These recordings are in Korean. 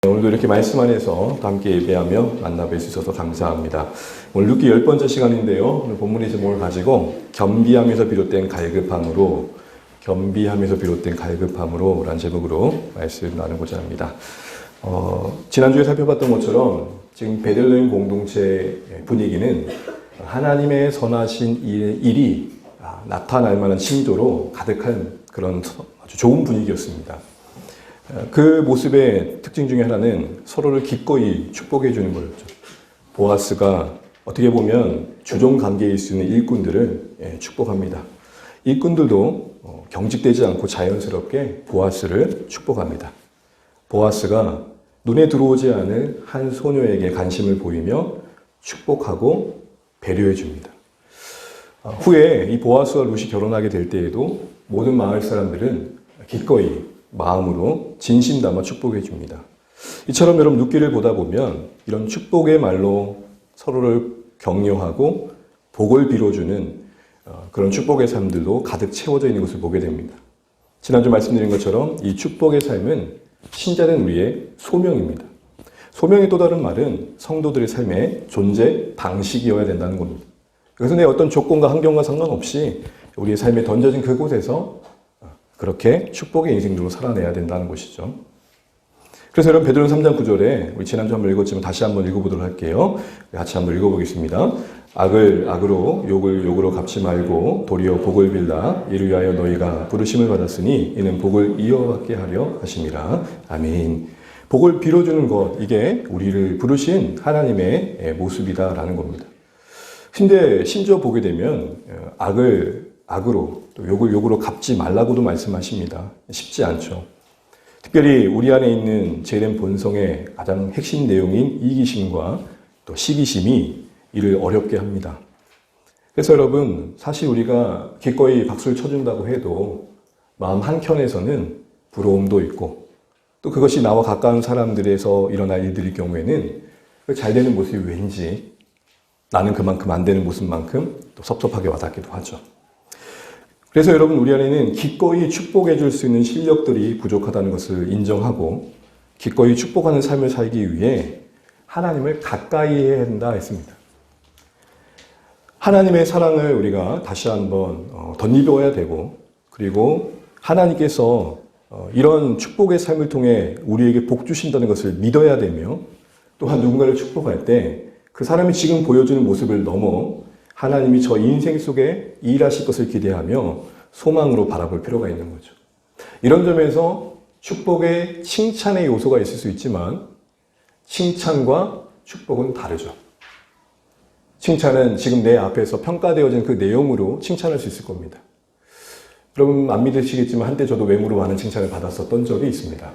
오늘도 이렇게 말씀 안에서 함께 예배하며 만나뵐 수 있어서 감사합니다. 오늘 룻기 10번째 시간인데요. 오늘 본문의 제목을 가지고 겸비함에서 비롯된 갈급함으로 라는 제목으로 말씀 나누고자 합니다. 지난주에 살펴봤던 것처럼 지금 베들레헴 공동체 분위기는 하나님의 선하신 일이 나타날 만한 징조로 가득한 그런 아주 좋은 분위기였습니다. 그 모습의 특징 중에 하나는 서로를 기꺼이 축복해 주는 거였죠. 보아스가 어떻게 보면 주종 관계에 있는 일꾼들을 축복합니다. 일꾼들도 경직되지 않고 자연스럽게 보아스를 축복합니다. 보아스가 눈에 들어오지 않을 한 소녀에게 관심을 보이며 축복하고 배려해 줍니다. 후에 이 보아스와 룻이 결혼하게 될 때에도 모든 마을 사람들은 기꺼이 마음으로 진심 담아 축복해 줍니다. 이처럼 여러분 룻기를 보다 보면 이런 축복의 말로 서로를 격려하고 복을 빌어주는 그런 축복의 삶들도 가득 채워져 있는 것을 보게 됩니다. 지난주 말씀드린 것처럼 이 축복의 삶은 신자된 우리의 소명입니다. 소명의 또 다른 말은 성도들의 삶의 존재 방식이어야 된다는 겁니다. 그래서 내 어떤 조건과 환경과 상관없이 우리의 삶에 던져진 그곳에서 그렇게 축복의 인생으로 살아내야 된다는 것이죠. 그래서 여러분 베드로는 3장 9절에 우리 지난주 한번 읽었지만 다시 한번 읽어보도록 할게요. 같이 한번 읽어보겠습니다. 악을 악으로 욕을 욕으로 갚지 말고 도리어 복을 빌라 이를 위하여 너희가 부르심을 받았으니 이는 복을 이어받게 하려 하심이라. 아멘. 복을 빌어주는 것, 이게 우리를 부르신 하나님의 모습이다라는 겁니다. 근데 심지어 보게 되면 악을 악으로 또 욕을 욕으로 갚지 말라고도 말씀하십니다. 쉽지 않죠. 특별히 우리 안에 있는 죄된 본성의 가장 핵심 내용인 이기심과 또 시기심이 이를 어렵게 합니다. 그래서 여러분 사실 우리가 기꺼이 박수를 쳐준다고 해도 마음 한켠에서는 부러움도 있고 또 그것이 나와 가까운 사람들에서 일어날 일들일 경우에는 잘 되는 모습이 왠지 나는 그만큼 안 되는 모습만큼 또 섭섭하게 와닿기도 하죠. 그래서 여러분 우리 안에는 기꺼이 축복해 줄 수 있는 실력들이 부족하다는 것을 인정하고 기꺼이 축복하는 삶을 살기 위해 하나님을 가까이 해야 한다 했습니다. 하나님의 사랑을 우리가 다시 한번 덧입어야 되고 그리고 하나님께서 이런 축복의 삶을 통해 우리에게 복 주신다는 것을 믿어야 되며 또한 누군가를 축복할 때 그 사람이 지금 보여주는 모습을 넘어 하나님이 저 인생 속에 일하실 것을 기대하며 소망으로 바라볼 필요가 있는 거죠. 이런 점에서 축복에 칭찬의 요소가 있을 수 있지만 칭찬과 축복은 다르죠. 칭찬은 지금 내 앞에서 평가되어진 그 내용으로 칭찬할 수 있을 겁니다. 여러분 안 믿으시겠지만 한때 저도 외모로 많은 칭찬을 받았었던 적이 있습니다.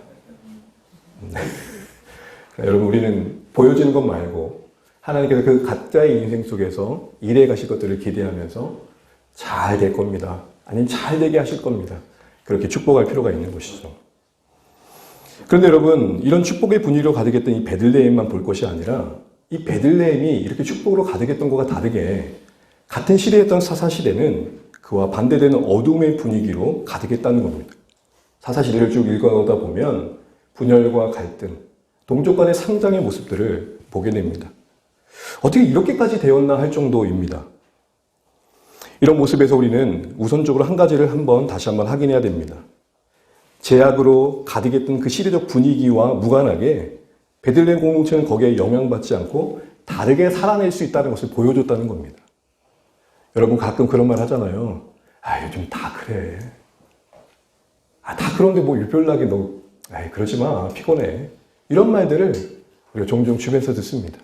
여러분 우리는 보여지는 것 말고 하나님께서 그 각자의 인생 속에서 일해 가실 것들을 기대하면서 잘 될 겁니다. 아니면 잘 되게 하실 겁니다. 그렇게 축복할 필요가 있는 것이죠. 그런데 여러분 이런 축복의 분위기로 가득했던 이 베들레헴만 볼 것이 아니라 이 베들레헴이 이렇게 축복으로 가득했던 것과 다르게 같은 시대였던 사사시대는 그와 반대되는 어둠의 분위기로 가득했다는 겁니다. 사사시대를 쭉 읽어오다 보면 분열과 갈등, 동족 간의 상장의 모습들을 보게 됩니다. 어떻게 이렇게까지 되었나 할 정도입니다. 이런 모습에서 우리는 우선적으로 한 가지를 다시 한번 확인해야 됩니다. 제약으로 가득했던 그 시대적 분위기와 무관하게 베들레헴 공동체는 거기에 영향받지 않고 다르게 살아낼 수 있다는 것을 보여줬다는 겁니다. 여러분 가끔 그런 말 하잖아요. 요즘 다 그래. 다 그런데 뭐 일별나게 너 그러지 마. 피곤해. 이런 말들을 우리가 종종 주변에서 듣습니다.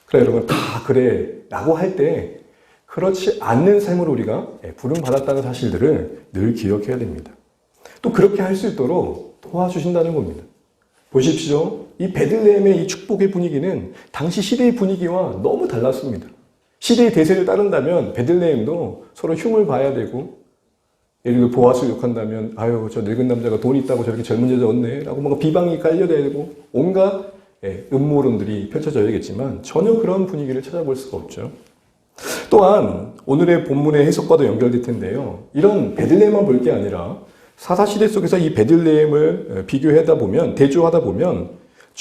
그래 여러분 다 그래 라고 할 때 그렇지 않는 삶으로 우리가 부름받았다는 사실들을 늘 기억해야 됩니다. 또 그렇게 할 수 있도록 도와주신다는 겁니다. 보십시오. 이 베들레헴의 이 축복의 분위기는 당시 시대의 분위기와 너무 달랐습니다. 시대의 대세를 따른다면 베들레헴도 서로 흉을 봐야 되고 예를 들어 보아스를 욕한다면 저 늙은 남자가 돈 있다고 저렇게 젊은 여자 얻네 라고 뭔가 비방이 깔려야 되고 온갖 음모론들이 펼쳐져야겠지만 전혀 그런 분위기를 찾아볼 수가 없죠. 또한 오늘의 본문의 해석과도 연결될 텐데요. 이런 베들레헴만 볼 게 아니라 사사시대 속에서 이 베들레헴을 비교하다 보면 대조하다 보면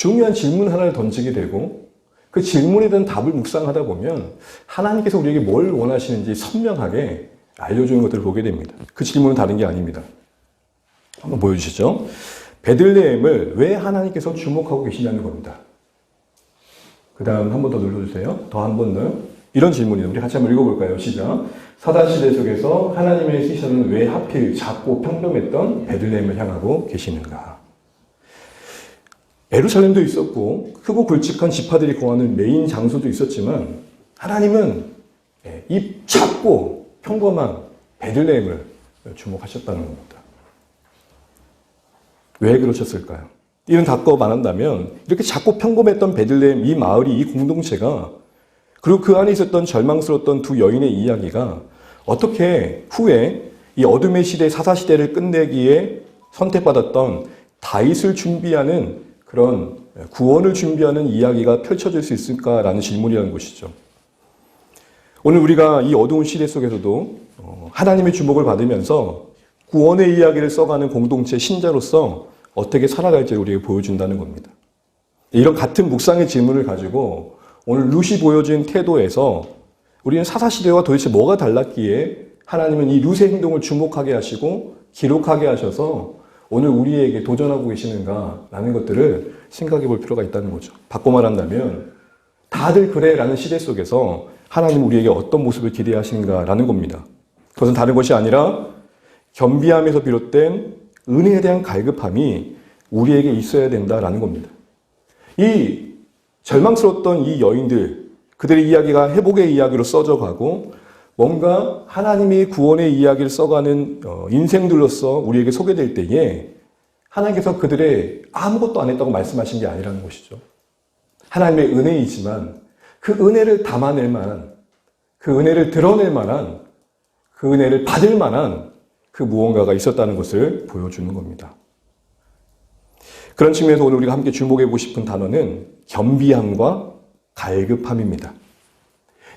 중요한 질문 하나를 던지게 되고 그 질문에 대한 답을 묵상하다 보면 하나님께서 우리에게 뭘 원하시는지 선명하게 알려주는 것들을 보게 됩니다. 그 질문은 다른 게 아닙니다. 한번 보여주시죠. 베들레헴을 왜 하나님께서 주목하고 계시냐는 겁니다. 그 다음 한 번 더 눌러주세요. 더 한 번 더. 이런 질문이에요. 우리 같이 한번 읽어볼까요? 시작. 사단시대 속에서 하나님의 시선은 왜 하필 작고 평범했던 베들레헴을 향하고 계시는가? 예루살렘도 있었고 크고 굵직한 지파들이 거하는 메인 장소도 있었지만 하나님은 이 작고 평범한 베들레헴을 주목하셨다는 겁니다. 왜 그러셨을까요? 이런 답과 말한다면 이렇게 작고 평범했던 베들레헴 이 마을이 이 공동체가 그리고 그 안에 있었던 절망스러웠던 두 여인의 이야기가 어떻게 후에 이 어둠의 시대 사사시대를 끝내기에 선택받았던 다윗을 준비하는 그런 구원을 준비하는 이야기가 펼쳐질 수 있을까라는 질문이라는 것이죠. 오늘 우리가 이 어두운 시대 속에서도 하나님의 주목을 받으면서 구원의 이야기를 써가는 공동체 신자로서 어떻게 살아갈지를 우리에게 보여준다는 겁니다. 이런 같은 묵상의 질문을 가지고 오늘 룻이 보여준 태도에서 우리는 사사시대와 도대체 뭐가 달랐기에 하나님은 이 룻의 행동을 주목하게 하시고 기록하게 하셔서 오늘 우리에게 도전하고 계시는가라는 것들을 생각해 볼 필요가 있다는 거죠. 바꿔 말한다면 다들 그래 라는 시대 속에서 하나님 우리에게 어떤 모습을 기대하시는가라는 겁니다. 그것은 다른 것이 아니라 겸비함에서 비롯된 은혜에 대한 갈급함이 우리에게 있어야 된다라는 겁니다. 이 절망스러웠던 이 여인들, 그들의 이야기가 회복의 이야기로 써져 가고 뭔가 하나님의 구원의 이야기를 써가는 인생들로서 우리에게 소개될 때에 하나님께서 그들의 아무것도 안 했다고 말씀하신 게 아니라는 것이죠. 하나님의 은혜이지만 그 은혜를 담아낼 만한, 그 은혜를 드러낼 만한, 그 은혜를 받을 만한 그 무언가가 있었다는 것을 보여주는 겁니다. 그런 측면에서 오늘 우리가 함께 주목해보고 싶은 단어는 겸비함과 갈급함입니다.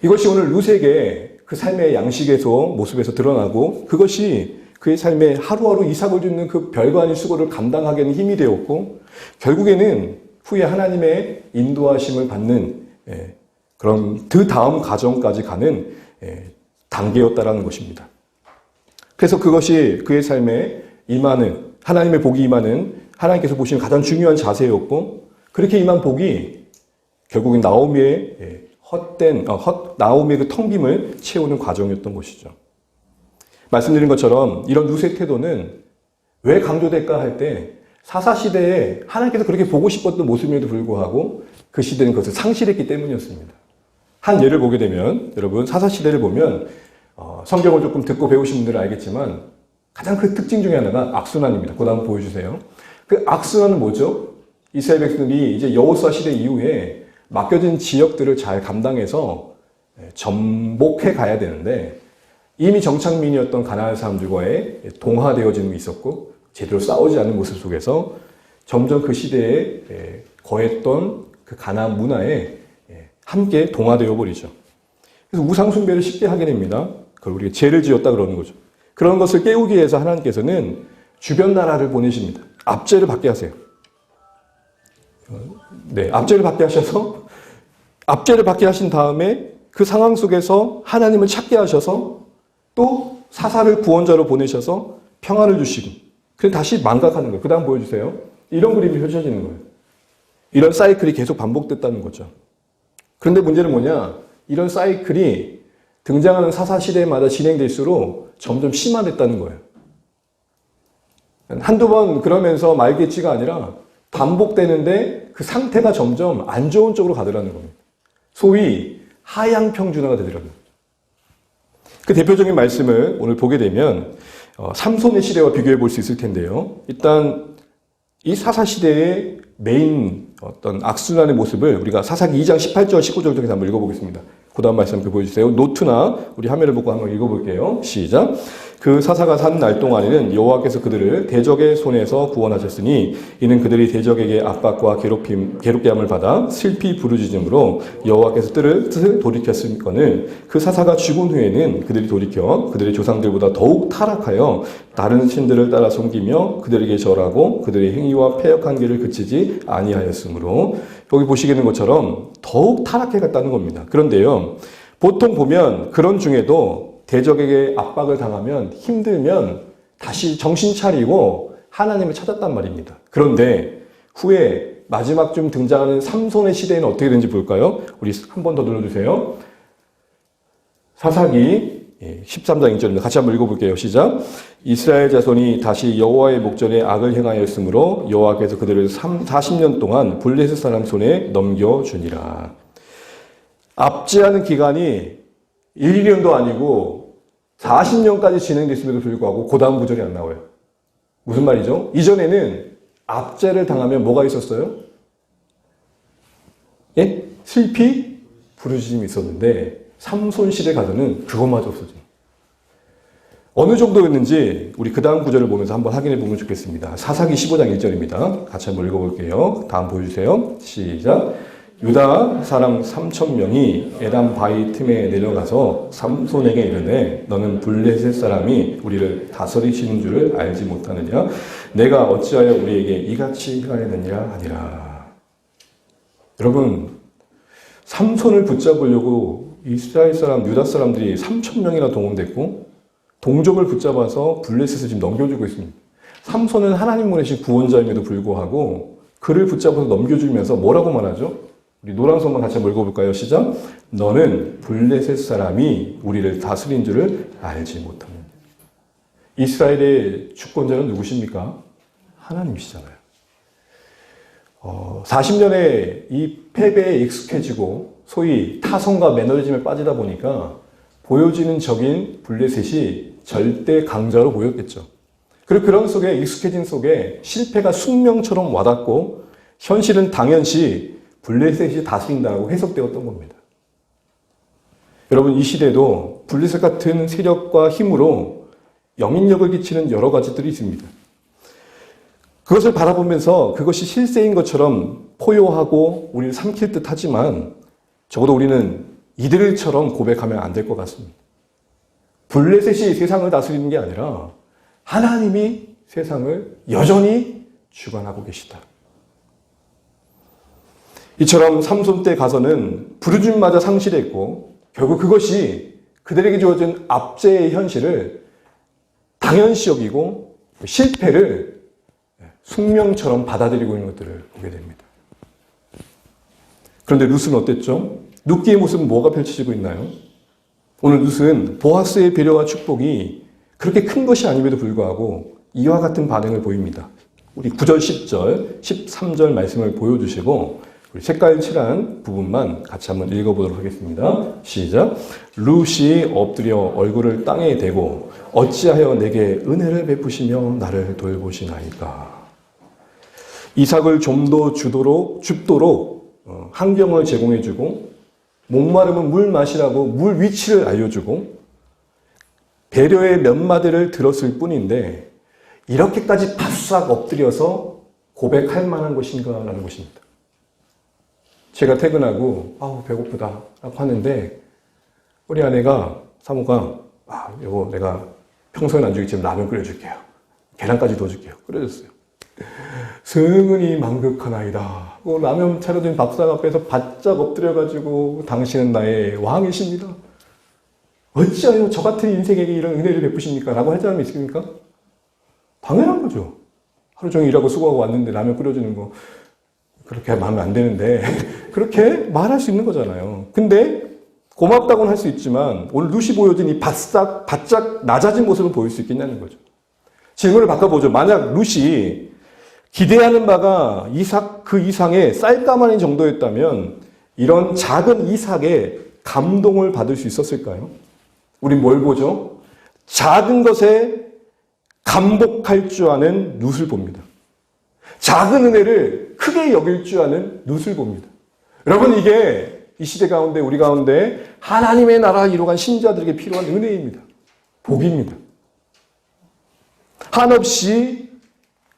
이것이 오늘 룻에게 그 삶의 양식에서 모습에서 드러나고 그것이 그의 삶에 하루하루 이삭을 짓는 그 별거 아닌 수고를 감당하게 하는 힘이 되었고 결국에는 후에 하나님의 인도하심을 받는 그런 그 다음 과정까지 가는 단계였다라는 것입니다. 그래서 그것이 그의 삶에 임하는 하나님의 복이 임하는 하나님께서 보시는 가장 중요한 자세였고 그렇게 임한 복이 결국엔 나오미의 나오미의 그 텅 빔을 채우는 과정이었던 것이죠. 말씀드린 것처럼 이런 룻의 태도는 왜 강조될까 할 때 사사시대에 하나님께서 그렇게 보고 싶었던 모습임에도 불구하고 그 시대는 그것을 상실했기 때문이었습니다. 한 예를 보게 되면 여러분 사사시대를 보면 성경을 조금 듣고 배우신 분들은 알겠지만 가장 그 특징 중에 하나가 악순환입니다. 그 다음 보여주세요. 그 악순환은 뭐죠? 이스라엘 백성들이 이제 여호수아 시대 이후에 맡겨진 지역들을 잘 감당해서 전복해 가야 되는데 이미 정착민이었던 가나안 사람들과의 동화되어짐이 있었고 제대로 싸우지 않는 모습 속에서 점점 그 시대에 거했던 그 가나안 문화에 함께 동화되어 버리죠. 그래서 우상 숭배를 쉽게 하게 됩니다. 그걸 우리가 죄를 지었다 그러는 거죠. 그런 것을 깨우기 위해서 하나님께서는 주변 나라를 보내십니다. 압제를 받게 하세요. 네, 압제를 받게 하셔서 압제를 받게 하신 다음에 그 상황 속에서 하나님을 찾게 하셔서 또 사사를 구원자로 보내셔서 평안을 주시고 그래서 다시 망각하는 거예요. 그 다음 보여주세요. 이런 그림이 펼쳐지는 거예요. 이런 사이클이 계속 반복됐다는 거죠. 그런데 문제는 뭐냐? 이런 사이클이 등장하는 사사 시대마다 진행될수록 점점 심화됐다는 거예요. 한두 번 그러면서 말겠지가 아니라 반복되는데 그 상태가 점점 안 좋은 쪽으로 가더라는 겁니다. 소위 하향평준화가 되더라고요. 그 대표적인 말씀을 오늘 보게 되면 삼손의 시대와 비교해 볼 수 있을 텐데요. 일단 이 사사시대의 메인 어떤 악순환의 모습을 우리가 사사기 2장 18절 19절 중에서 한번 읽어보겠습니다. 그 다음 말씀 보여주세요. 노트나 우리 화면을 보고 한번 읽어볼게요. 시작. 그 사사가 산 날 동안에는 여호와께서 그들을 대적의 손에서 구원하셨으니 이는 그들이 대적에게 압박과 괴롭게함을 받아 슬피 부르짖음으로 여호와께서 뜻을 돌이켰음거늘 그 사사가 죽은 후에는 그들이 돌이켜 그들의 조상들보다 더욱 타락하여 다른 신들을 따라 섬기며 그들에게 절하고 그들의 행위와 패역한 길을 그치지 아니하였으므로 여기 보시겠는 것처럼 더욱 타락해 갔다는 겁니다. 그런데요, 보통 보면 그런 중에도 대적에게 압박을 당하면 힘들면 다시 정신 차리고 하나님을 찾았단 말입니다. 그런데 후에 마지막쯤 등장하는 삼손의 시대에는 어떻게 되는지 볼까요? 우리 한 번 더 눌러주세요. 사사기 13장 1절입니다. 같이 한번 읽어볼게요. 시작. 이스라엘 자손이 다시 여호와의 목전에 악을 행하였으므로 여호와께서 그들을 40년 동안 블레셋 사람 손에 넘겨주니라. 압제하는 기간이 1년도 아니고 40년까지 진행됐음에도 불구하고 그 다음 구절이 안 나와요. 무슨 말이죠? 이전에는 압제를 당하면 뭐가 있었어요? 예? 슬피 부르짖음이 있었는데 삼손 시대 가서는 그것마저 없어져요. 어느 정도였는지 우리 그 다음 구절을 보면서 한번 확인해 보면 좋겠습니다. 사사기 15장 1절입니다. 같이 한번 읽어볼게요. 다음 보여주세요. 시작. 유다 사람 3,000명이 에담 바위 틈에 내려가서 삼손에게 이르되 너는 블레셋 사람이 우리를 다스리시는 줄을 알지 못하느냐? 내가 어찌하여 우리에게 이같이 행하였느냐 하니라. 여러분, 삼손을 붙잡으려고 이스라엘 사람, 유다 사람들이 3,000명이나 동원됐고 동족을 붙잡아서 블레셋을 지금 넘겨주고 있습니다. 삼손은 하나님 보내신 구원자임에도 불구하고 그를 붙잡아서 넘겨주면서 뭐라고 말하죠? 우리 노란선만 같이 한번 읽어볼까요? 시작. 너는 블레셋 사람이 우리를 다스린 줄을 알지 못하느냐. 이스라엘의 주권자는 누구십니까? 하나님이시잖아요. 40년의 이 패배에 익숙해지고 소위 타성과 매너리즘에 빠지다 보니까 보여지는 적인 블레셋이 절대 강자로 보였겠죠. 그리고 그런 속에 익숙해진 속에 실패가 숙명처럼 와닿고 현실은 당연시 블레셋이 다스린다고 해석되었던 겁니다. 여러분, 이 시대도 블레셋 같은 세력과 힘으로 영향력을 끼치는 여러 가지들이 있습니다. 그것을 바라보면서 그것이 실세인 것처럼 포효하고 우리를 삼킬 듯 하지만 적어도 우리는 이들처럼 고백하면 안 될 것 같습니다. 블레셋이 세상을 다스리는 게 아니라 하나님이 세상을 여전히 주관하고 계시다. 이처럼 삼손 때 가서는 부르짖마저 상실했고 결국 그것이 그들에게 주어진 압제의 현실을 당연시 여기고 실패를 숙명처럼 받아들이고 있는 것들을 보게 됩니다. 그런데 룻은 어땠죠? 룻기의 모습은 뭐가 펼쳐지고 있나요? 오늘 룻은 보아스의 배려와 축복이 그렇게 큰 것이 아님에도 불구하고 이와 같은 반응을 보입니다. 우리 9절, 10절, 13절 말씀을 보여주시고 우리 색깔 칠한 부분만 같이 한번 읽어보도록 하겠습니다. 시작. 룻이 엎드려 얼굴을 땅에 대고 어찌하여 내게 은혜를 베푸시며 나를 돌보시나이까. 이삭을 좀 더 줍도록 환경을 제공해주고 목마르면 물 마시라고 물 위치를 알려주고 배려의 몇 마디를 들었을 뿐인데 이렇게까지 바싹 엎드려서 고백할 만한 것인가라는 것입니다. 제가 퇴근하고 배고프다 라고 하는데 우리 아내가 사모가 여보 내가 평소엔 안 주겠지만 라면 끓여줄게요. 계란까지 더 줄게요. 끓여줬어요. 성은이 만극하나이다. 라면 차려준 밥상 앞에서 바짝 엎드려가지고 당신은 나의 왕이십니다. 어찌하여 저 같은 인생에게 이런 은혜를 베푸십니까? 라고 할 사람이 있습니까? 당연한 거죠. 하루 종일 일하고 수고하고 왔는데 라면 끓여주는 거 그렇게 하면 안 되는데 그렇게 말할 수 있는 거잖아요. 근데 고맙다고는 할 수 있지만 오늘 룻이 보여준 이 바짝 낮아진 모습을 보일 수 있겠냐는 거죠. 질문을 바꿔보죠. 만약 룻이 기대하는 바가 이삭 그 이상의 쌀가마니 정도였다면 이런 작은 이삭에 감동을 받을 수 있었을까요? 우린 뭘 보죠? 작은 것에 감복할 줄 아는 룻을 봅니다. 작은 은혜를 크게 여길 줄 아는 룻을 봅니다. 여러분, 이게 이 시대 가운데 우리 가운데 하나님의 나라 이루어간 신자들에게 필요한 은혜입니다. 복입니다. 한없이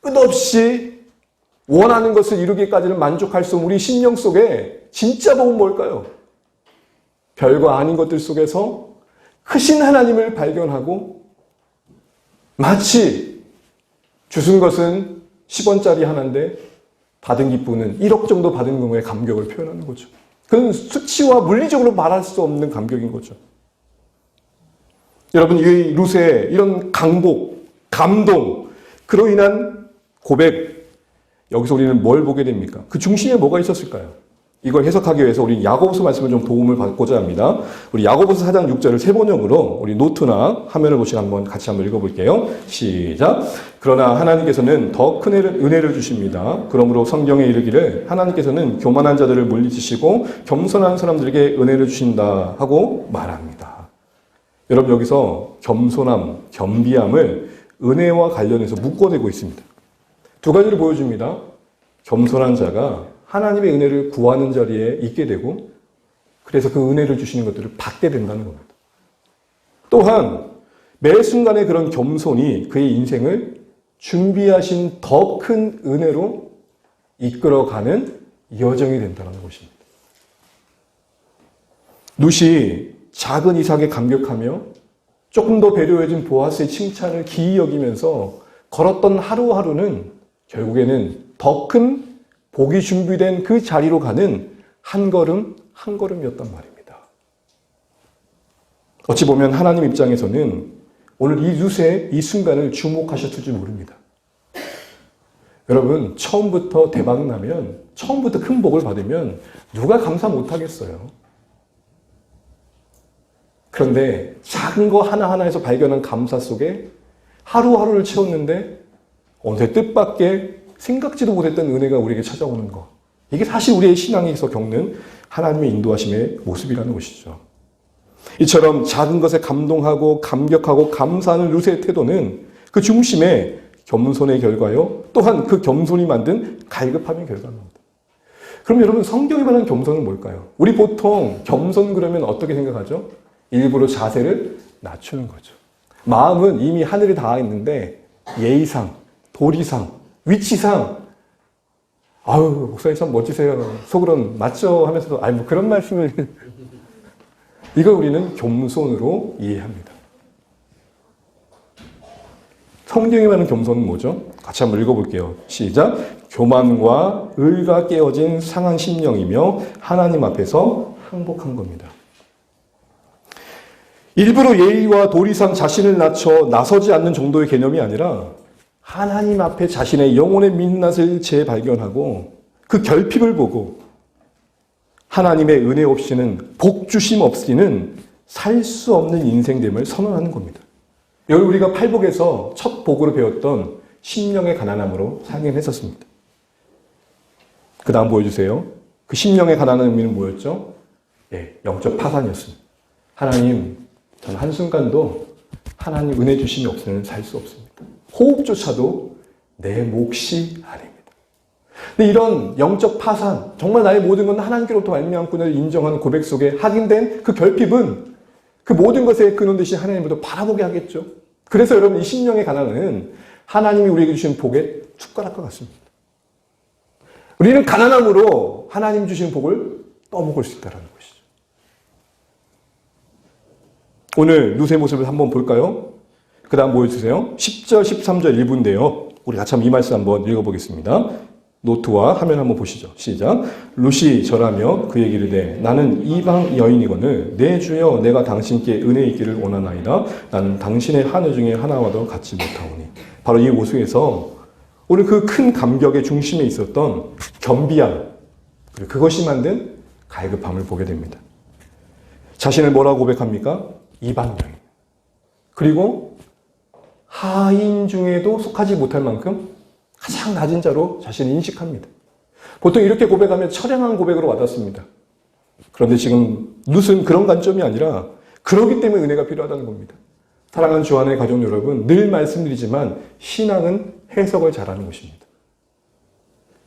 끝없이 원하는 것을 이루기까지는 만족할 수 없는 우리 심령 속에 진짜 복은 뭘까요? 별거 아닌 것들 속에서 크신 하나님을 발견하고 마치 주신 것은 10원짜리 하나인데 받은 기쁨은 1억 정도 받은 경우에 감격을 표현하는 거죠. 그건 수치와 물리적으로 말할 수 없는 감격인 거죠. 여러분, 이 룻의 이런 강복, 감동, 그로 인한 고백, 여기서 우리는 뭘 보게 됩니까? 그 중심에 뭐가 있었을까요? 이걸 해석하기 위해서 우리 야고보서 말씀을 좀 도움을 받고자 합니다. 우리 야고보서 4장 6절을 세 번역으로 우리 노트나 화면을 보시고 같이 한번 읽어볼게요. 시작. 그러나 하나님께서는 더 큰 은혜를 주십니다. 그러므로 성경에 이르기를 하나님께서는 교만한 자들을 물리치시고 겸손한 사람들에게 은혜를 주신다 하고 말합니다. 여러분, 여기서 겸손함, 겸비함을 은혜와 관련해서 묶어내고 있습니다. 두 가지를 보여줍니다. 겸손한 자가 하나님의 은혜를 구하는 자리에 있게 되고 그래서 그 은혜를 주시는 것들을 받게 된다는 겁니다. 또한 매 순간의 그런 겸손이 그의 인생을 준비하신 더 큰 은혜로 이끌어가는 여정이 된다는 것입니다. 룻이 작은 이삭에 감격하며 조금 더 배려해준 보아스의 칭찬을 기이 여기면서 걸었던 하루하루는 결국에는 더 큰 복이 준비된 그 자리로 가는 한 걸음 한 걸음이었단 말입니다. 어찌 보면 하나님 입장에서는 오늘 이 룻의 이 순간을 주목하셨을지 모릅니다. 여러분, 처음부터 대박 나면, 처음부터 큰 복을 받으면 누가 감사 못하겠어요. 그런데 작은 거 하나하나에서 발견한 감사 속에 하루하루를 채웠는데 어느새 뜻밖의 생각지도 못했던 은혜가 우리에게 찾아오는 것. 이게 사실 우리의 신앙에서 겪는 하나님의 인도하심의 모습이라는 것이죠. 이처럼 작은 것에 감동하고 감격하고 감사하는 룻의 태도는 그 중심에 겸손의 결과요. 또한 그 겸손이 만든 갈급함의 결과입니다. 그럼 여러분, 성경에 관한 겸손은 뭘까요? 우리 보통 겸손 그러면 어떻게 생각하죠? 일부러 자세를 낮추는 거죠. 마음은 이미 하늘에 닿아 있는데 예의상, 도리상, 위치상, 아유, 목사님 참 멋지세요. 속으로는 맞죠? 하면서도, 뭐 그런 말씀을. 이걸 우리는 겸손으로 이해합니다. 성경에 관한 겸손은 뭐죠? 같이 한번 읽어볼게요. 시작. 교만과 의가 깨어진 상한 심령이며 하나님 앞에서 항복한 겁니다. 일부러 예의와 도리상 자신을 낮춰 나서지 않는 정도의 개념이 아니라 하나님 앞에 자신의 영혼의 민낯을 재발견하고 그 결핍을 보고 하나님의 은혜 없이는 복 주심 없이는 살 수 없는 인생됨을 선언하는 겁니다. 여기 우리가 팔복에서 첫 복으로 배웠던 심령의 가난함으로 상행했었습니다. 그 다음 보여주세요. 그 심령의 가난한 의미는 뭐였죠? 영적 파산이었습니다. 하나님, 저는 한순간도 하나님 은혜 주심이 없이는 살 수 없습니다. 호흡조차도 내 몫이 아닙니다. 근데 이런 영적 파산, 정말 나의 모든 건 하나님께로부터 말미암고를 인정하는 고백 속에 확인된 그 결핍은 그 모든 것의 근원 되신 하나님부터 바라보게 하겠죠. 그래서 여러분, 이 심령의 가난은 하나님이 우리에게 주신 복의 숟가락과 같습니다. 우리는 가난함으로 하나님 주신 복을 떠먹을 수 있다는 것이죠. 오늘 룻의 모습을 한번 볼까요? 그 다음 보여주세요. 10절, 13절 일부인데요. 우리 같이 한번 이 말씀 한번 읽어보겠습니다. 노트와 화면 한번 보시죠. 시작. 룻이 절하며 그에게 이르되 나는 이방 여인이거늘 내 주여 내가 당신께 은혜 있기를 원하나이다. 나는 당신의 하늘 중에 하나와도 같지 못하오니. 바로 이 모습에서 오늘 그 큰 감격의 중심에 있었던 겸비함, 그리고 그것이 만든 갈급함을 보게 됩니다. 자신을 뭐라고 고백합니까? 이방 여인. 그리고 하인 중에도 속하지 못할 만큼 가장 낮은 자로 자신을 인식합니다. 보통 이렇게 고백하면 처량한 고백으로 와닿습니다. 그런데 지금 룻은 그런 관점이 아니라 그러기 때문에 은혜가 필요하다는 겁니다. 사랑하는 주안의 가족 여러분, 늘 말씀드리지만 신앙은 해석을 잘하는 것입니다.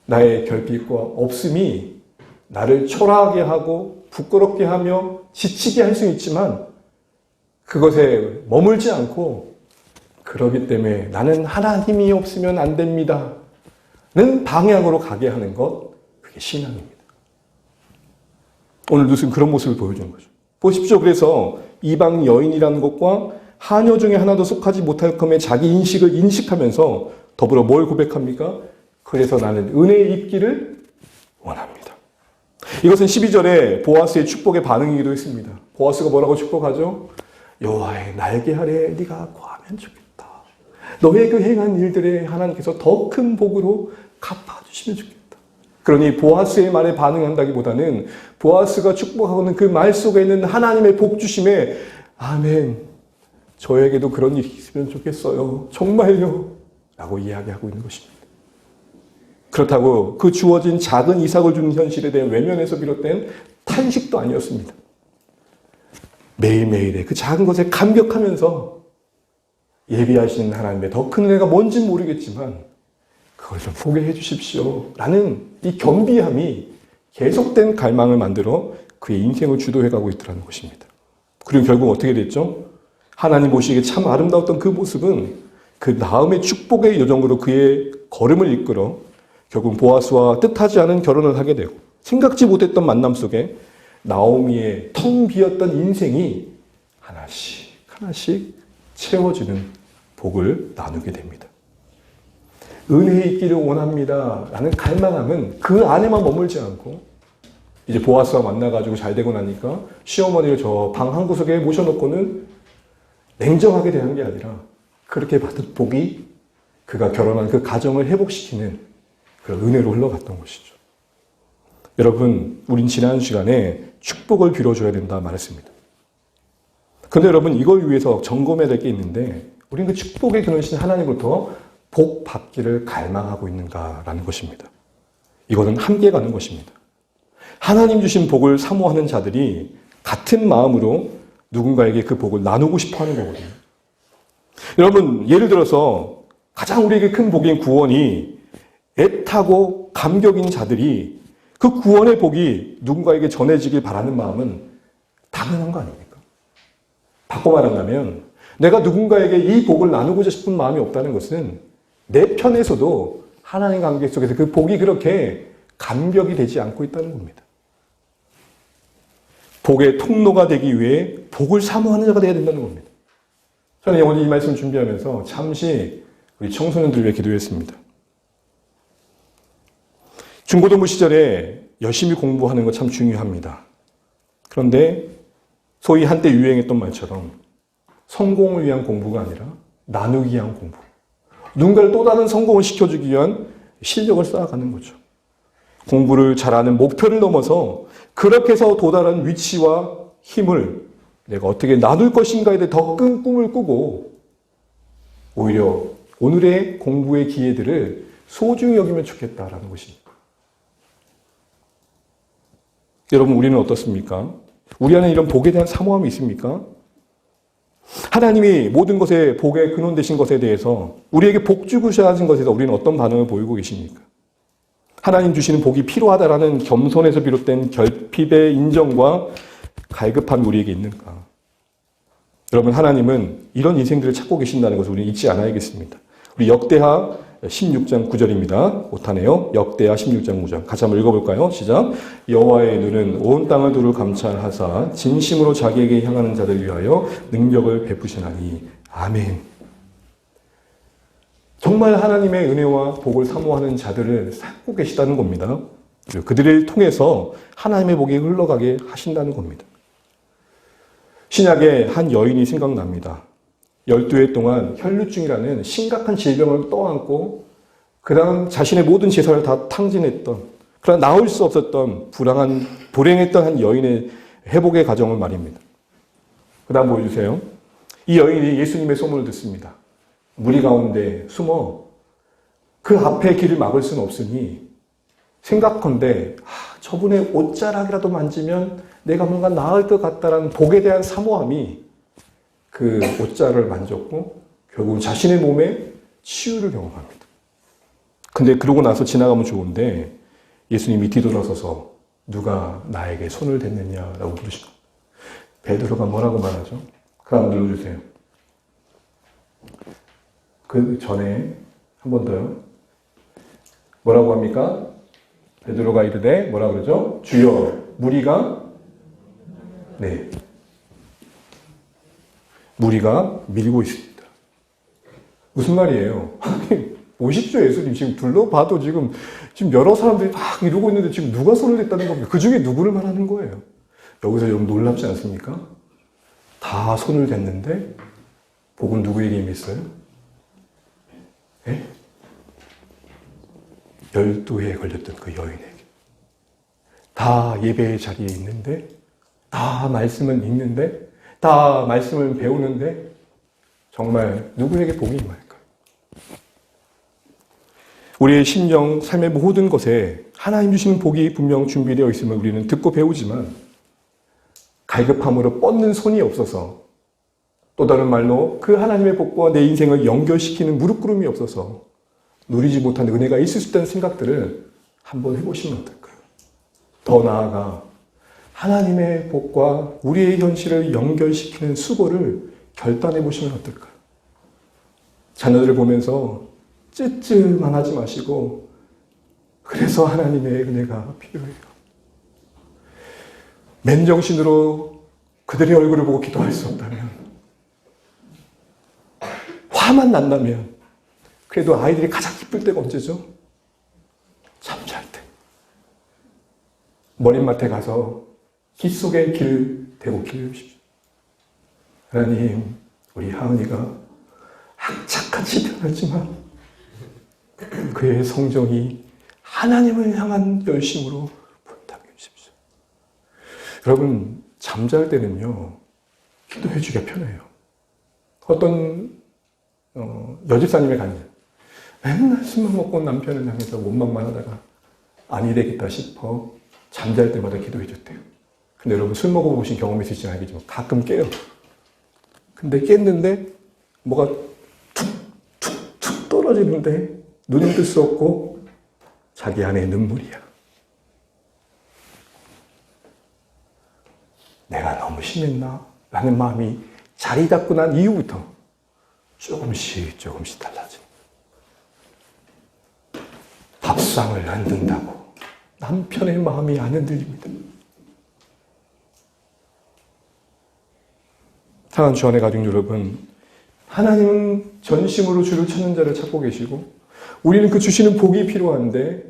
나의 결핍과 없음이 나를 초라하게 하고 부끄럽게 하며 지치게 할 수 있지만 그것에 머물지 않고 그러기 때문에 나는 하나님이 없으면 안 됩니다. 는 방향으로 가게 하는 것, 그게 신앙입니다. 오늘 누수는 그런 모습을 보여주는 거죠. 보십시오. 그래서 이방 여인이라는 것과 하녀 중에 하나도 속하지 못할 것에 자기 인식을 인식하면서 더불어 뭘 고백합니까? 그래서 나는 은혜의 입기를 원합니다. 이것은 12절에 보아스의 축복의 반응이기도 했습니다. 보아스가 뭐라고 축복하죠? 여호와의 날개 아래 네가 거하면 좋겠다. 너의 그 행한 일들에 하나님께서 더 큰 복으로 갚아주시면 좋겠다. 그러니 보아스의 말에 반응한다기보다는 보아스가 축복하고는 그 말 속에 있는 하나님의 복 주심에 아멘, 저에게도 그런 일이 있으면 좋겠어요. 정말요. 라고 이야기하고 있는 것입니다. 그렇다고 그 주어진 작은 이삭을 주는 현실에 대한 외면에서 비롯된 탄식도 아니었습니다. 매일매일의 그 작은 것에 감격하면서 예비하신 하나님의 더 큰 은혜가 뭔지 모르겠지만 그걸 좀 보게 해주십시오. 라는 이 겸비함이 계속된 갈망을 만들어 그의 인생을 주도해가고 있더라는 것입니다. 그리고 결국 어떻게 됐죠? 하나님 보시기에 참 아름다웠던 그 모습은 그 나음의 축복의 여정으로 그의 걸음을 이끌어 결국 보아스와 뜻하지 않은 결혼을 하게 되고 생각지 못했던 만남 속에 나오미의 텅 비었던 인생이 하나씩 하나씩 채워지는 복을 나누게 됩니다. 은혜의 있기를 원합니다 라는 갈망함은 그 안에만 머물지 않고 이제 보아스와 만나가지고 잘 되고 나니까 시어머니를 저 방 한 구석에 모셔놓고는 냉정하게 대한 게 아니라 그렇게 받은 복이 그가 결혼한 그 가정을 회복시키는 그런 은혜로 흘러갔던 것이죠. 여러분, 우린 지난 시간에 축복을 빌어줘야 된다 말했습니다. 그런데 여러분, 이걸 위해서 점검해야 될 게 있는데 우리는 그 축복의 근원이신 하나님부터 복 받기를 갈망하고 있는가라는 것입니다. 이거는 함께 가는 것입니다. 하나님 주신 복을 사모하는 자들이 같은 마음으로 누군가에게 그 복을 나누고 싶어 하는 거거든요. 여러분, 예를 들어서 가장 우리에게 큰 복인 구원이 애타고 감격인 자들이 그 구원의 복이 누군가에게 전해지길 바라는 마음은 당연한 거 아닙니까? 바꿔 말한다면 내가 누군가에게 이 복을 나누고자 싶은 마음이 없다는 것은 내 편에서도 하나님 관계 속에서 그 복이 그렇게 감격이 되지 않고 있다는 겁니다. 복의 통로가 되기 위해 복을 사모하는 자가 되어야 된다는 겁니다. 저는 오늘 이 말씀 준비하면서 잠시 우리 청소년들 위해 기도했습니다. 중고등부 시절에 열심히 공부하는 거 참 중요합니다. 그런데 소위 한때 유행했던 말처럼 성공을 위한 공부가 아니라 나누기 위한 공부. 누군가를 또 다른 성공을 시켜주기 위한 실력을 쌓아가는 거죠. 공부를 잘하는 목표를 넘어서 그렇게 해서 도달한 위치와 힘을 내가 어떻게 나눌 것인가에 대해 더 큰 꿈을 꾸고 오히려 오늘의 공부의 기회들을 소중히 여기면 좋겠다라는 것입니다. 여러분, 우리는 어떻습니까? 우리 안에 이런 복에 대한 사모함이 있습니까? 하나님이 모든 것에 복의 근원 되신 것에 대해서 우리에게 복 주고자 하신 것에서 우리는 어떤 반응을 보이고 계십니까? 하나님 주시는 복이 필요하다라는 겸손에서 비롯된 결핍의 인정과 갈급함이 우리에게 있는가? 여러분, 하나님은 이런 인생들을 찾고 계신다는 것을 우리는 잊지 않아야겠습니다. 우리 역대하 16장 9절입니다. 못하네요. 역대하 16장 9절. 같이 한번 읽어볼까요? 시작. 여호와의 눈은 온 땅을 두루 감찰하사 진심으로 자기에게 향하는 자들 위하여 능력을 베푸시나니. 아멘. 정말 하나님의 은혜와 복을 사모하는 자들을 찾고 계시다는 겁니다. 그리고 그들을 통해서 하나님의 복이 흘러가게 하신다는 겁니다. 신약에 한 여인이 생각납니다. 12해 동안 혈루증이라는 심각한 질병을 떠안고 그 다음 자신의 모든 재산을 다 탕진했던, 그러나 나올 수 없었던 불행했던 한 여인의 회복의 과정을 말입니다. 그 다음 보여주세요. 이 여인이 예수님의 소문을 듣습니다. 무리 가운데 숨어 그 앞에 길을 막을 수는 없으니 생각컨대 저분의 옷자락이라도 만지면 내가 뭔가 나을 것 같다라는 복에 대한 사모함이 그 옷자락을 만졌고 결국 자신의 몸에 치유를 경험합니다. 근데 그러고 나서 지나가면 좋은데 예수님이 뒤돌아서서 누가 나에게 손을 댔느냐라고 부르시고 베드로가 뭐라고 말하죠? 그럼 눌러주세요. 그 전에 한 번 더요. 뭐라고 합니까? 베드로가 이르되 뭐라 그러죠? 주여, 무리가 무리가 밀고 있습니다. 무슨 말이에요? 보십시오, 예수님 지금 둘러봐도 지금 여러 사람들이 막 이러고 있는데 지금 누가 손을 댔다는 겁니까? 그 중에 누구를 말하는 거예요? 여기서 여러분 놀랍지 않습니까? 다 손을 댔는데 복은 누구에게 임했어요? 12회에 걸렸던 그 여인에게. 다 예배의 자리에 있는데, 다 말씀은 읽는데, 다 말씀을 배우는데, 정말 누구에게 복이 임할까요? 우리의 심령, 삶의 모든 것에 하나님 주시는 복이 분명 준비되어 있음을 우리는 듣고 배우지만, 갈급함으로 뻗는 손이 없어서, 또 다른 말로 그 하나님의 복과 내 인생을 연결시키는 무릎구름이 없어서 누리지 못한 은혜가 있을 수 있다는 생각들을 한번 해보시면 어떨까요? 더 나아가 하나님의 복과 우리의 현실을 연결시키는 수고를 결단해 보시면 어떨까요? 자녀들을 보면서 찌찌만 하지 마시고 그래서 하나님의 은혜가 필요해요. 맨정신으로 그들의 얼굴을 보고 기도할 수 없다면, 화만 난다면, 그래도 아이들이 가장 기쁠 때가 언제죠? 잠잘 때. 머릿맡에 가서 기 속에 길 대고 기르십시오. 하나님, 우리 하은이가 악착같이 태어났지만 그의 성정이 하나님을 향한 열심으로 본다게 해주십시오. 여러분, 잠잘 때는요, 기도해 주기가 편해요. 어떤 여집사님의 간증. 맨날 술만 먹고 남편을 향해서 원망만 하다가 아니 되겠다 싶어 잠잘 때마다 기도해 줬대요. 근데 여러분, 술 먹어보신 경험이 있으시지 알겠지만 가끔 깨요. 근데 깼는데 뭐가 툭툭툭 떨어지는데 눈은 뜰 수 없고 자기 안에 눈물이야. 내가 너무 심했나? 라는 마음이 자리 잡고 난 이후부터 조금씩 달라진. 밥상을 안 든다고 남편의 마음이 안 흔들립니다. 사랑하는 주 안의 가족 여러분, 하나님은 전심으로 주를 찾는 자를 찾고 계시고 우리는 그 주시는 복이 필요한데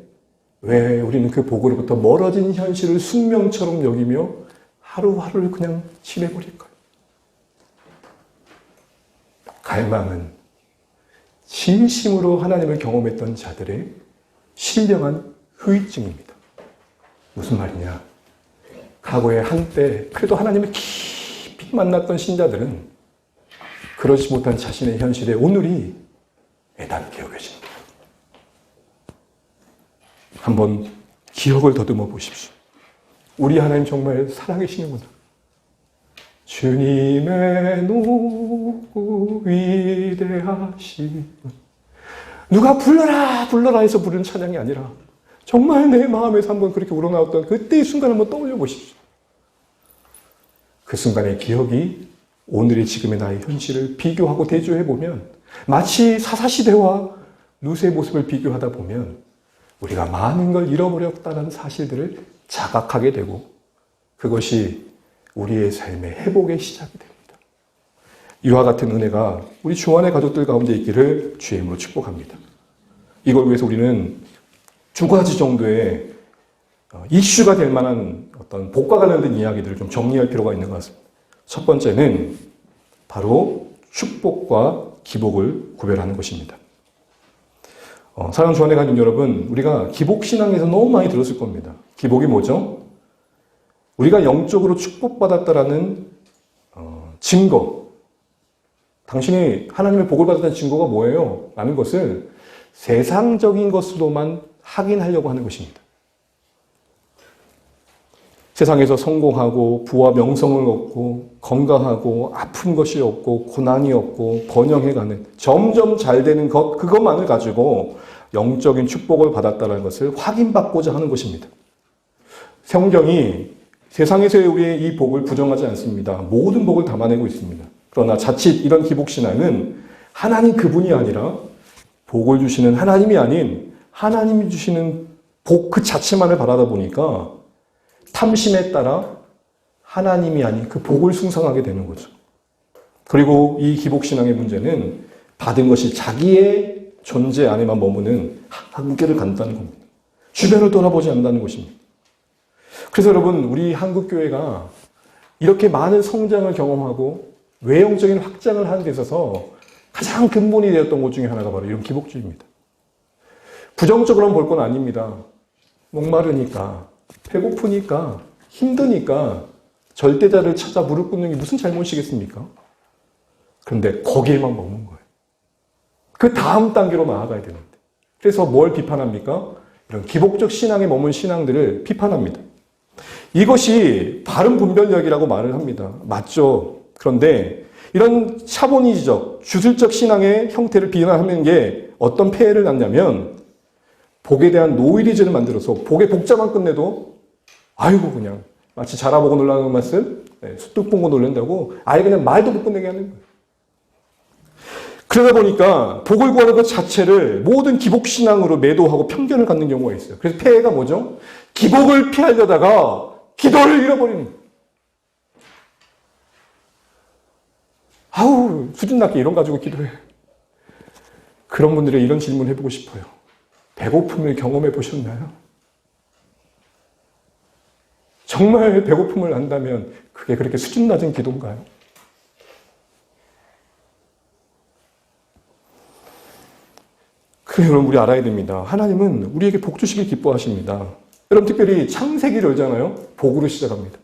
왜 우리는 그 복으로부터 멀어진 현실을 숙명처럼 여기며 하루하루를 그냥 지내버릴까요? 갈망은 진심으로 하나님을 경험했던 자들의 신령한 후유증입니다. 무슨 말이냐? 과거에 한때 그래도 하나님을 깊이 만났던 신자들은 그러지 못한 자신의 현실에 오늘이 애단게 여겨집니다. 한번 기억을 더듬어 보십시오. 우리 하나님 정말 살아계시는구나. 주님의 노고 위대하신 누가 불러라 해서 부르는 찬양이 아니라 정말 내 마음에서 한번 그렇게 우러나왔던 그때의 순간 한번 떠올려 보십시오. 그 순간의 기억이 오늘의 지금의 나의 현실을 비교하고 대조해 보면 마치 사사시대와 룻의 모습을 비교하다 보면 우리가 많은 걸 잃어버렸다는 사실들을 자각하게 되고 그것이 우리의 삶의 회복의 시작이 됩니다. 이와 같은 은혜가 우리 주 안의 가족들 가운데 있기를 주의 이름으로 축복합니다. 이걸 위해서 우리는 두 가지 정도의 이슈가 될 만한 어떤 복과 관련된 이야기들을 좀 정리할 필요가 있는 것 같습니다. 첫 번째는 바로 축복과 기복을 구별하는 것입니다. 사랑하는 주 안의 가족 여러분, 우리가 기복신앙에서 너무 많이 들었을 겁니다. 기복이 뭐죠? 우리가 영적으로 축복받았다라는 증거, 당신이 하나님의 복을 받았다는 증거가 뭐예요? 라는 것을 세상적인 것으로만 확인하려고 하는 것입니다. 세상에서 성공하고 부와 명성을 얻고 건강하고 아픈 것이 없고 고난이 없고 번영해가는 점점 잘 되는 것, 그것만을 가지고 영적인 축복을 받았다는 것을 확인받고자 하는 것입니다. 성경이 세상에서의 우리의 이 복을 부정하지 않습니다. 모든 복을 담아내고 있습니다. 그러나 자칫 이런 기복신앙은 하나님 그분이 아니라 복을 주시는 하나님이 아닌 하나님이 주시는 복 그 자체만을 바라다 보니까 탐심에 따라 하나님이 아닌 그 복을 숭상하게 되는 거죠. 그리고 이 기복신앙의 문제는 받은 것이 자기의 존재 안에만 머무는 한계를 간다는 겁니다. 주변을 돌아보지 않는다는 것입니다. 그래서 여러분, 우리 한국교회가 이렇게 많은 성장을 경험하고 외형적인 확장을 하는 데 있어서 가장 근본이 되었던 것 중에 하나가 바로 이런 기복주의입니다. 부정적으로만 볼 건 아닙니다. 목마르니까, 배고프니까, 힘드니까 절대자를 찾아 무릎 꿇는 게 무슨 잘못이겠습니까? 그런데 거기에만 머문 거예요. 그 다음 단계로 나아가야 되는데. 그래서 뭘 비판합니까? 이런 기복적 신앙에 머문 신앙들을 비판합니다. 이것이 바른 분별력이라고 말을 합니다. 맞죠? 그런데 이런 샤보니적, 주술적 신앙의 형태를 비난하는 게 어떤 폐해를 낳냐면 복에 대한 노이리즘을 만들어서 복의 복자만 끝내도 아이고 그냥 마치 자라보고 놀라는 말씀, 숫뚝 본거 놀란다고 아예 그냥 말도 못 끝내게 하는 거예요. 그러다 보니까 복을 구하는 것 자체를 모든 기복신앙으로 매도하고 편견을 갖는 경우가 있어요. 그래서 폐해가 뭐죠? 기복을 피하려다가 기도를 잃어버리는 거예요. 아우, 수준 낮게 이런 가지고 기도해. 그런 분들의 이런 질문 해보고 싶어요. 배고픔을 경험해 보셨나요? 정말 배고픔을 안다면 그게 그렇게 수준 낮은 기도인가요? 그래, 여러분, 우리 알아야 됩니다. 하나님은 우리에게 복 주시길 기뻐하십니다. 여러분, 특별히 창세기를 열잖아요. 복으로 시작합니다.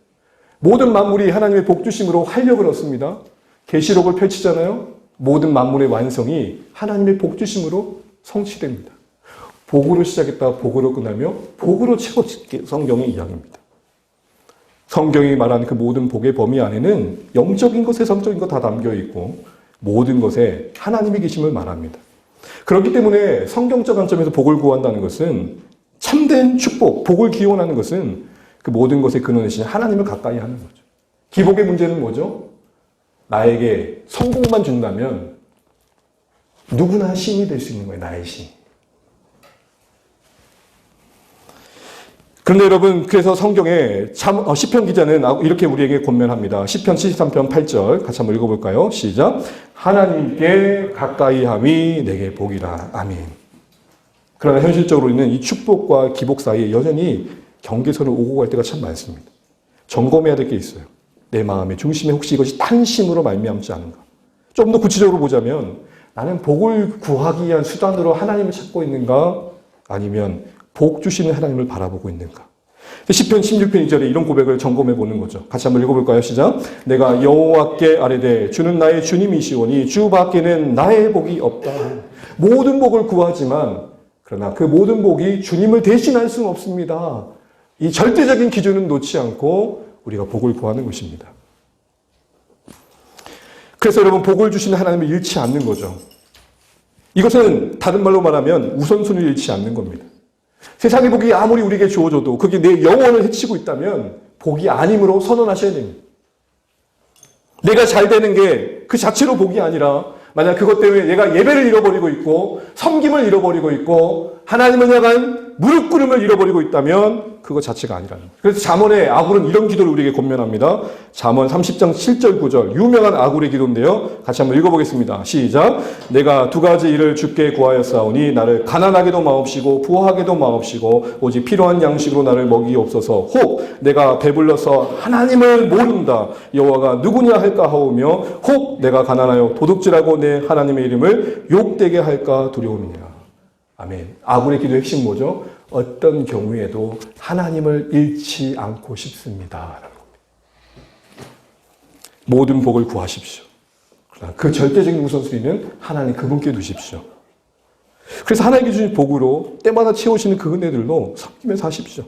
모든 만물이 하나님의 복 주심으로 활력을 얻습니다. 계시록을 펼치잖아요. 모든 만물의 완성이 하나님의 복 주심으로 성취됩니다. 복으로 시작했다 복으로 끝나며 복으로 채워지게 성경의 이야기입니다. 성경이 말하는 그 모든 복의 범위 안에는 영적인 것, 세상적인 것 다 담겨 있고 모든 것에 하나님의 계심을 말합니다. 그렇기 때문에 성경적 관점에서 복을 구한다는 것은 참된 축복, 복을 기원하는 것은 그 모든 것의 근원이신 하나님을 가까이 하는 거죠. 기복의 문제는 뭐죠? 나에게 성공만 준다면 누구나 신이 될 수 있는 거예요. 나의 신. 그런데 여러분, 그래서 성경에 시편 기자는 이렇게 우리에게 권면합니다. 시편 73편 8절 같이 한번 읽어볼까요? 시작. 하나님께 가까이함이 내게 복이라. 아멘. 그러나 현실적으로 우리는 이 축복과 기복 사이에 여전히 경계선을 오고 갈 때가 참 많습니다. 점검해야 될 게 있어요. 내 마음의 중심에 혹시 이것이 탐심으로 말미암지 않은가. 좀 더 구체적으로 보자면 나는 복을 구하기 위한 수단으로 하나님을 찾고 있는가, 아니면 복 주시는 하나님을 바라보고 있는가. 시편 16편 2절에 이런 고백을 점검해 보는 거죠. 같이 한번 읽어볼까요? 시작. 내가 여호와께 아뢰되 주는 나의 주님이시오니 주 밖에는 나의 복이 없다. 모든 복을 구하지만 그러나 그 모든 복이 주님을 대신할 수는 없습니다. 이 절대적인 기준은 놓지 않고 우리가 복을 구하는 것입니다. 그래서 여러분, 복을 주시는 하나님을 잃지 않는 거죠. 이것은 다른 말로 말하면 우선순위를 잃지 않는 겁니다. 세상의 복이 아무리 우리에게 주어져도 그게 내 영혼을 해치고 있다면 복이 아님으로 선언하셔야 됩니다. 내가 잘 되는 게 그 자체로 복이 아니라 만약 그것 때문에 내가 예배를 잃어버리고 있고 섬김을 잃어버리고 있고 하나님을 향한 무릎 꿇음을 잃어버리고 있다면 그것 자체가 아니라는 거예요. 그래서 잠언의 아굴은 이런 기도를 우리에게 권면합니다. 잠언 30장 7절 9절 유명한 아굴의 기도인데요. 같이 한번 읽어보겠습니다. 시작. 내가 두 가지 일을 주께 구하였사오니 나를 가난하게도 마옵시고 부하게도 마옵시고 오직 필요한 양식으로 나를 먹이옵소서. 혹 내가 배불러서 하나님을 모른다. 여호와가 누구냐 할까 하오며 혹 내가 가난하여 도둑질하고 내 하나님의 이름을 욕되게 할까 두려움이니라. 아멘. 아굴의 기도의 핵심 뭐죠? 어떤 경우에도 하나님을 잃지 않고 싶습니다. 모든 복을 구하십시오. 그러나 그 절대적인 우선순위는 하나님 그분께 두십시오. 그래서 하나님께 주신 복으로 때마다 채우시는 그 은혜들로 섬기며 사십시오.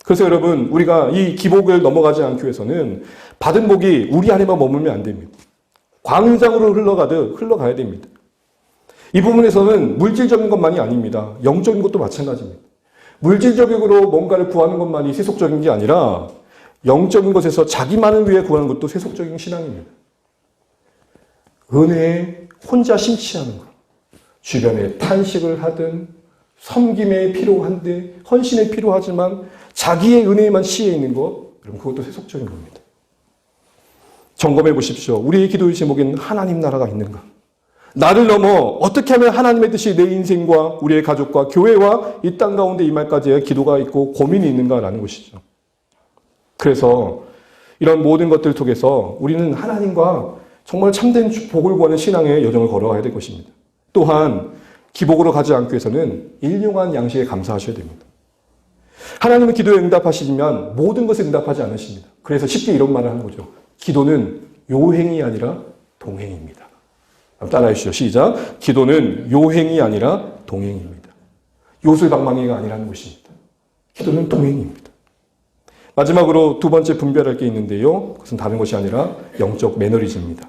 그래서 여러분, 우리가 이 기복을 넘어가지 않기 위해서는 받은 복이 우리 안에만 머물면 안 됩니다. 광장으로 흘러가듯 흘러가야 됩니다. 이 부분에서는 물질적인 것만이 아닙니다. 영적인 것도 마찬가지입니다. 물질적으로 뭔가를 구하는 것만이 세속적인 게 아니라 영적인 것에서 자기만을 위해 구하는 것도 세속적인 신앙입니다. 은혜에 혼자 심취하는 것. 주변에 탄식을 하든 섬김에 필요한데 헌신에 필요하지만 자기의 은혜에만 치여 있는 것, 여러분 그것도 세속적인 겁니다. 점검해 보십시오. 우리의 기도의 제목에는 하나님 나라가 있는가? 나를 넘어 어떻게 하면 하나님의 뜻이 내 인생과 우리의 가족과 교회와 이 땅 가운데 임할까지의 기도가 있고 고민이 있는가라는 것이죠. 그래서 이런 모든 것들을 통해서 우리는 하나님과 정말 참된 복을 구하는 신앙의 여정을 걸어가야 될 것입니다. 또한 기복으로 가지 않기 위해서는 일용한 양식에 감사하셔야 됩니다. 하나님은 기도에 응답하시지만 모든 것에 응답하지 않으십니다. 그래서 쉽게 이런 말을 하는 거죠. 기도는 요행이 아니라 동행입니다. 따라해 주시죠. 시작. 기도는 요행이 아니라 동행입니다. 요술방망이가 아니라는 것입니다. 기도는 동행입니다. 마지막으로 두 번째 분별할 게 있는데요. 그것은 다른 것이 아니라 영적 매너리즘입니다.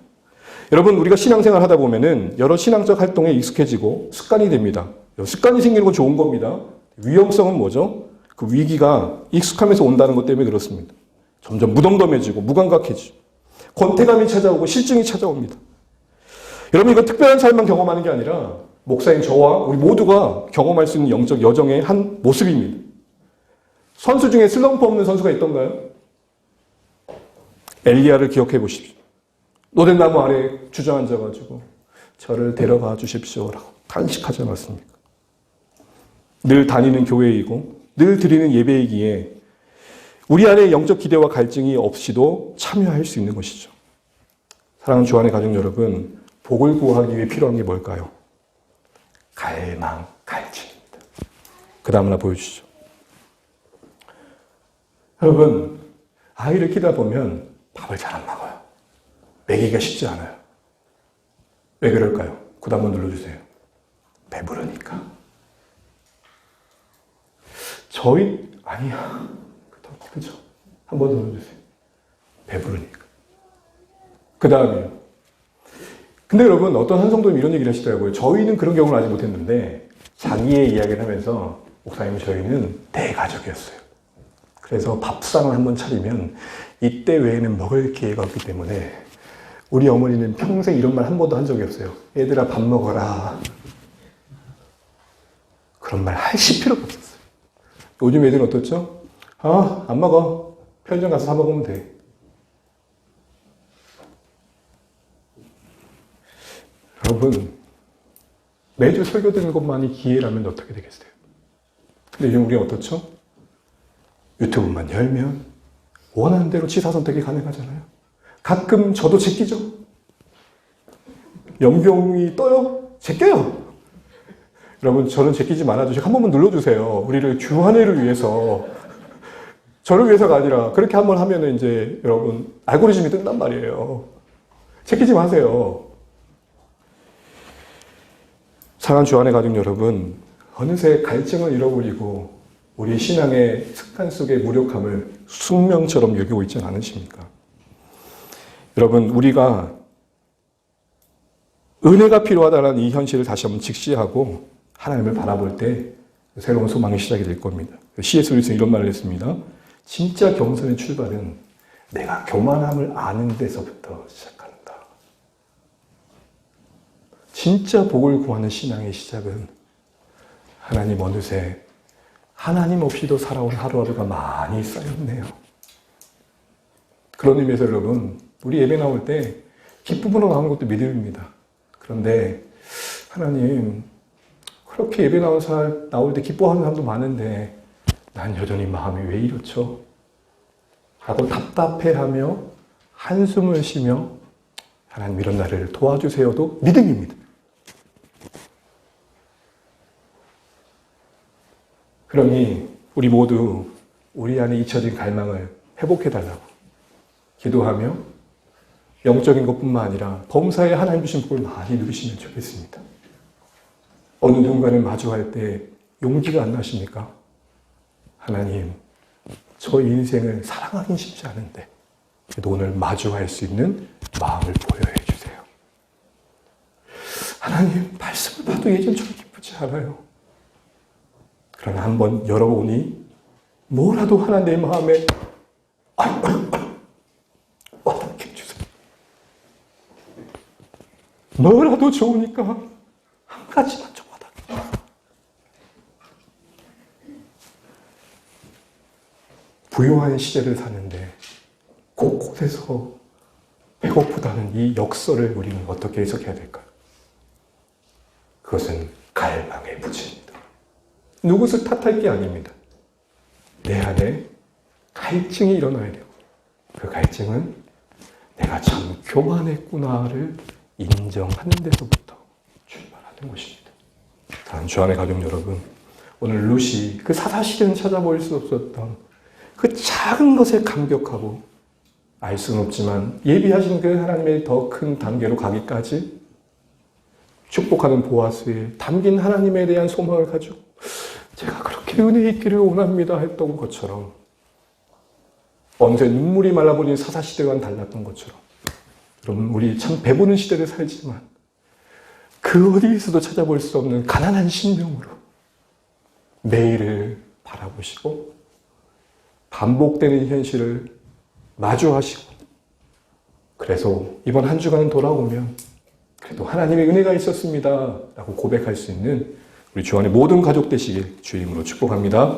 여러분, 우리가 신앙생활 하다 보면은 여러 신앙적 활동에 익숙해지고 습관이 됩니다. 습관이 생기는 건 좋은 겁니다. 위험성은 뭐죠? 그 위기가 익숙하면서 온다는 것 때문에 그렇습니다. 점점 무덤덤해지고 무감각해지고 권태감이 찾아오고 실증이 찾아옵니다. 여러분, 이건 특별한 삶만 경험하는 게 아니라 목사인 저와 우리 모두가 경험할 수 있는 영적 여정의 한 모습입니다. 선수 중에 슬럼프 없는 선수가 있던가요? 엘리야를 기억해 보십시오. 노랫나무 아래 주저앉아가지고 저를 데려가 주십시오라고 탄식하지 않았습니까? 늘 다니는 교회이고 늘 드리는 예배이기에 우리 안에 영적 기대와 갈증이 없이도 참여할 수 있는 것이죠. 사랑하는 주안의 가족 여러분, 복을 구하기 위해 필요한 게 뭘까요? 갈망, 갈증입니다. 그 다음 하나 보여주시죠. 여러분, 아이를 키우다 보면 밥을 잘 안 먹어요. 먹이기가 쉽지 않아요. 왜 그럴까요? 그 다음 한번 눌러주세요. 배부르니까. 아니야. 그죠? 한 번 더 눌러주세요. 배부르니까. 그 다음이요. 근데 여러분, 어떤 한 성도님 이런 얘기를 하시더라고요. 저희는 그런 경우를 아직 못했는데, 자기의 이야기를 하면서, 목사님, 저희는 대가족이었어요. 그래서 밥상을 한번 차리면, 이때 외에는 먹을 기회가 없기 때문에, 우리 어머니는 평생 이런 말 한 번도 한 적이 없어요. 얘들아, 밥 먹어라. 그런 말 하실 필요가 없었어요. 요즘 애들은 어떻죠? 안 먹어. 편의점 가서 사 먹으면 돼. 여러분, 매주 설교 듣는 것만이 기회라면 어떻게 되겠어요? 근데 요즘 우리가 어떻죠? 유튜브만 열면 원하는 대로 취사 선택이 가능하잖아요. 가끔 저도 제끼죠. 연병이 떠요? 제껴요. 여러분, 저는 제끼지 말아주시고 한 번만 눌러주세요. 우리를 주한회를 위해서. 저를 위해서가 아니라 그렇게 한번 하면 이제 여러분 알고리즘이 뜬단 말이에요. 제끼지 마세요. 사랑하는 주안의 가족 여러분, 어느새 갈증을 잃어버리고 우리 신앙의 습관 속의 무력함을 숙명처럼 여기고 있지 않으십니까? 여러분, 우리가 은혜가 필요하다는 이 현실을 다시 한번 직시하고 하나님을 바라볼 때 새로운 소망이 시작이 될 겁니다. C.S. 루이스는 이런 말을 했습니다. 진짜 겸손의 출발은 내가 교만함을 아는 데서부터 시작한다. 진짜 복을 구하는 신앙의 시작은 하나님 어느새 하나님 없이도 살아온 하루하루가 많이 쌓였네요. 그런 의미에서 여러분, 우리 예배 나올 때 기쁨으로 나오는 것도 믿음입니다. 그런데 하나님, 그렇게 예배 나올 때 기뻐하는 사람도 많은데 난 여전히 마음이 왜 이렇죠? 라고 답답해하며 한숨을 쉬며 하나님 이런 나를 도와주세요도 믿음입니다. 그러니 우리 모두 우리 안에 잊혀진 갈망을 회복해달라고 기도하며 영적인 것뿐만 아니라 범사에 하나님 주신 복을 많이 누리시면 좋겠습니다. 어느 누군가를 마주할 때 용기가 안 나십니까? 하나님, 저 인생을 사랑하긴 쉽지 않은데 그래도 오늘 마주할 수 있는 마음을 보여해 주세요. 하나님, 말씀을 봐도 예전처럼 기쁘지 않아요. 그러나 한번 열어보니 뭐라도 하나 내 마음에 와닿게 해주세요. 뭐라도 좋으니까 한 가지만 좀 받아. 부유한 시대를 사는데 곳곳에서 배고프다는 이 역설을 우리는 어떻게 해석해야 될까요? 그것은 갈망의 부재입니다. 누구를 탓할 게 아닙니다. 내 안에 갈증이 일어나야 돼요. 그 갈증은 내가 참 교만했구나를 인정하는 데서부터 출발하는 것입니다. 사랑하는 주안의 가족 여러분, 오늘 룻이 그 사사시대는 찾아볼 수 없었던 그 작은 것에 감격하고 알 수는 없지만 예비하신 그 하나님의 더 큰 단계로 가기까지 축복하는 보아스에 담긴 하나님에 대한 소망을 가지고 제가 그렇게 은혜 있기를 원합니다 했던 것처럼 어느새 눈물이 말라버린 사사시대와는 달랐던 것처럼 여러분 우리 참 배부른 시대를 살지만 그 어디에서도 찾아볼 수 없는 가난한 심령으로 매일을 바라보시고 반복되는 현실을 마주하시고 그래서 이번 한 주간 돌아오면 그래도 하나님의 은혜가 있었습니다 라고 고백할 수 있는 우리 주 안의 모든 가족 되시길 주의 이름으로 축복합니다.